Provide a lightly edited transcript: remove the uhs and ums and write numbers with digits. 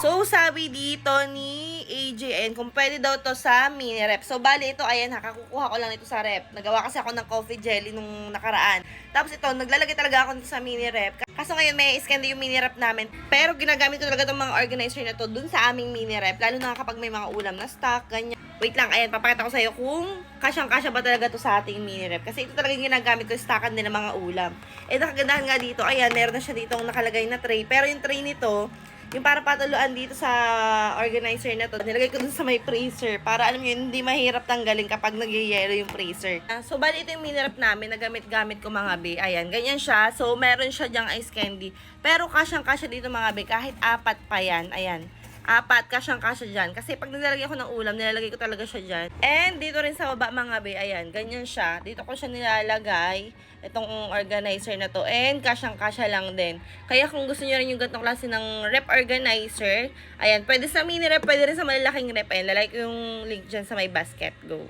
So, sabi dito ni AJN kung pwede daw to sa mini rep. So, bali ito, ayan ha, kakukuha ko lang ito sa rep. Nagawa kasi ako ng coffee jelly nung nakaraan. Tapos ito, naglalagay talaga ako nito sa mini rep. Kaso ngayon, may scan yung mini rep namin. Pero ginagamit ko talaga itong mga organizer na to dun sa aming mini rep. Lalo na kapag may mga ulam na stock, ganyan. Wait lang, ayan, papakita ko sa'yo kung kasyang-kasya ba talaga to sa ating mini rep. Kasi ito talaga yung ginagamit ko, stockan din ng mga ulam. Eh, nakagandahan nga dito, ayan, meron na siya dito nakalagay na tray. Pero yung tray nito, yung para patuluan dito sa organizer na to, nilagay ko dun sa may freezer para alam nyo, hindi mahirap tanggalin kapag nagyayelo yung freezer. So, bali ito yung minirap namin na gamit-gamit ko mga be. Ayan, ganyan siya. So, meron siya dyang ice candy. Pero kasyang-kasya dito mga be, kahit 4 pa yan. Ayan. 4, kasyang-kasya dyan. Kasi pag nilalagay ko ng ulam, nilalagay ko talaga siya dyan. And dito rin sa baba mga be, ayan, ganyan siya. Dito ko siya nilalagay, itong organizer na to. And kasyang-kasya lang din. Kaya kung gusto niyo rin yung ganitong klase ng rep organizer, ayan, pwede sa mini rep, pwede rin sa malalaking rep. Ayan, lalagay ko yung link dyan sa may basket. Go!